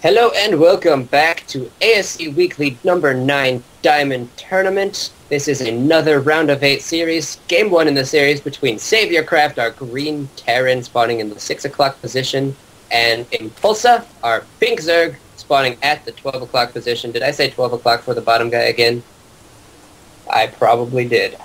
Hello and welcome back to ASC Weekly number 9 Diamond Tournament. This is another round of 8 series, game 1 in the series between SavioRCraft, our green Terran spawning in the 6 o'clock position, and Impulsa, our pink Zerg, spawning at the 12 o'clock position. Did I say 12 o'clock for the bottom guy again? I probably did.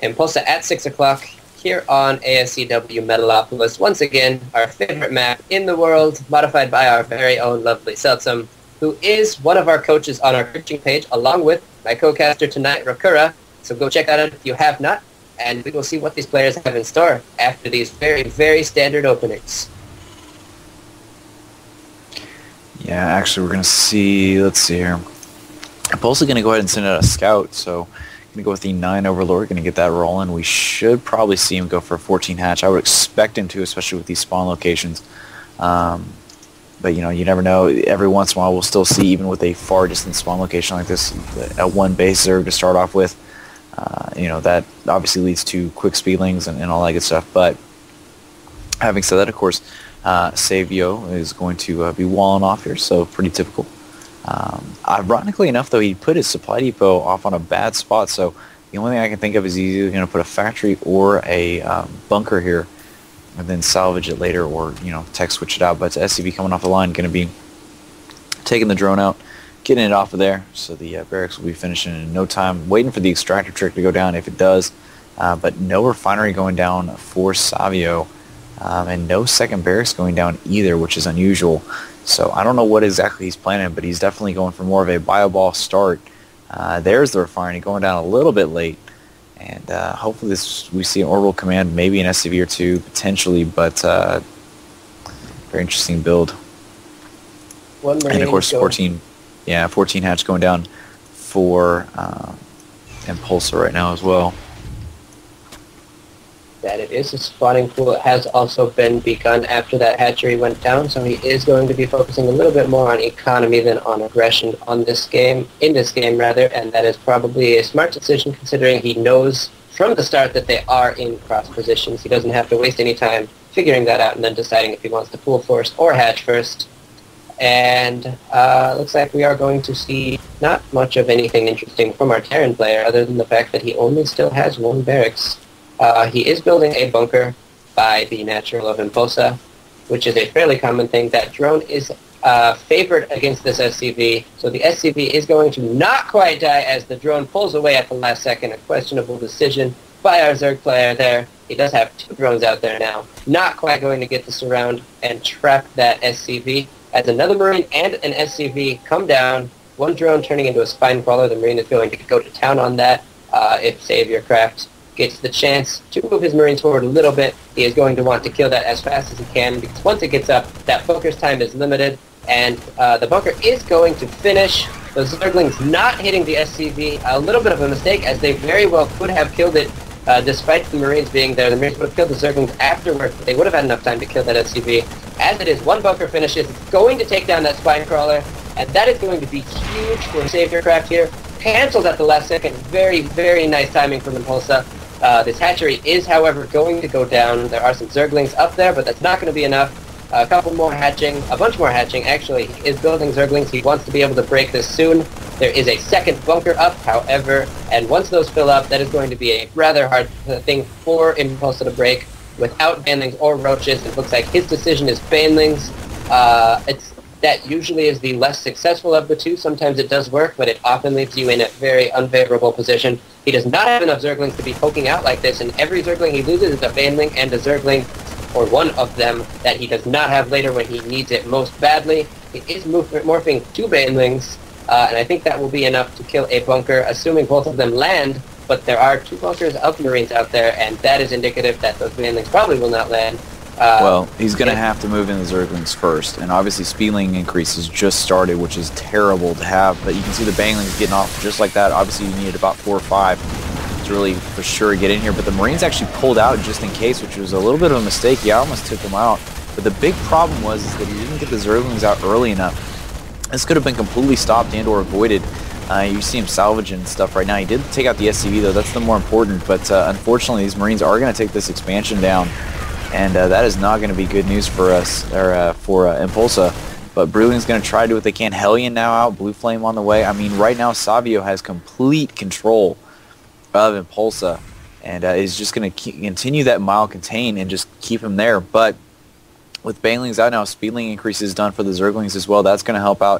Impulsa at 6 o'clock here on ASCW Metalopolis. Once again, our favorite map in the world, modified by our very own lovely Seltsum, who is one of our coaches on our coaching page, along with my co-caster tonight, Rakura. So go check that out if you have not, and we will see what these players have in store after these very, very standard openings. Yeah, actually we're going to see, let's see here. I'm also going to go ahead and send out a scout, so going to go with the 9 Overlord, going to get that rolling. We should probably see him go for a 14 hatch. I would expect him to, especially with these spawn locations. But, you know, you never know. Every once in a while we'll still see, even with a far distant spawn location like this, a one base Zerg to start off with. You know, that obviously leads to quick speedlings and all that good stuff. But having said that, of course, Savio is going to be walling off here, so pretty typical. Ironically enough, though, he put his supply depot off on a bad spot, so the only thing I can think of is he's either going to put a factory or a bunker here and then salvage it later, or, you know, tech switch it out. But SCV coming off the line, going to be taking the drone out, getting it off of there, so the barracks will be finishing in no time, waiting for the extractor trick to go down if it does. But no refinery going down for Savio, and no second barracks going down either, which is unusual. So I don't know what exactly he's planning, but he's definitely going for more of a bio-ball start. There's the refinery going down a little bit late. And hopefully we see an orbital command, maybe an SCV or two, potentially, but very interesting build. And of course 14 hatch going down for Impulsa right now as well. That it is a spawning pool. It has also been begun after that hatchery went down, so he is going to be focusing a little bit more on economy than on aggression in this game, and that is probably a smart decision considering he knows from the start that they are in cross positions. He doesn't have to waste any time figuring that out and then deciding if he wants to pool first or hatch first. And looks like we are going to see not much of anything interesting from our Terran player other than the fact that he only still has one barracks. He is building a bunker by the natural of Impulsa, which is a fairly common thing. That drone is favored against this SCV, so the SCV is going to not quite die as the drone pulls away at the last second. A questionable decision by our Zerg player there. He does have 2 drones out there now. Not quite going to get the surround and trap that SCV. As another Marine and an SCV come down, one drone turning into a spine crawler. The Marine is going to go to town on that. If SavioRCraft gets the chance to move his Marines forward a little bit, he is going to want to kill that as fast as he can, because once it gets up, that bunker's time is limited, and the bunker is going to finish. Those Zerglings not hitting the SCV, a little bit of a mistake, as they very well could have killed it, despite the Marines being there. The Marines would have killed the Zerglings afterwards, but they would have had enough time to kill that SCV. As it is, one bunker finishes, it's going to take down that spine crawler, and that is going to be huge for SavioRCraft here. Cancels at the last second. Very, very nice timing from Impulsa. This hatchery is, however, going to go down. There are some Zerglings up there, but that's not going to be enough. A couple more hatching, a bunch more hatching. Actually, he is building Zerglings. He wants to be able to break this soon. There is a second bunker up, however, and once those fill up, that is going to be a rather hard thing for Impulsa to break without banelings or roaches. It looks like his decision is banelings. That usually is the less successful of the two. Sometimes it does work, but it often leaves you in a very unfavorable position. He does not have enough Zerglings to be poking out like this, and every Zergling he loses is a Baneling and a Zergling, or one of them, that he does not have later when he needs it most badly. He is morphing 2 Banelings, and I think that will be enough to kill a bunker, assuming both of them land, but there are 2 bunkers of Marines out there, and that is indicative that those Banelings probably will not land. Well, he's going to have to move in the Zerglings first, and obviously speedling increases just started, which is terrible to have, but you can see the Banelings getting off just like that. Obviously you needed about 4 or 5 to really for sure get in here, but the Marines actually pulled out just in case, which was a little bit of a mistake. He almost took them out, but the big problem was that he didn't get the Zerglings out early enough. This could have been completely stopped and or avoided. You see him salvaging stuff right now. He did take out the SCV though, that's the more important, but unfortunately these Marines are going to take this expansion down. And that is not going to be good news for us, or for Impulsa. But Brewing's going to try to do what they can. Hellion now out, Blue Flame on the way. I mean, right now Savio has complete control of Impulsa, and is just going to continue that mile contain and just keep him there. But with Banelings out now, Speedling increase is done for the Zerglings as well. That's going to help out.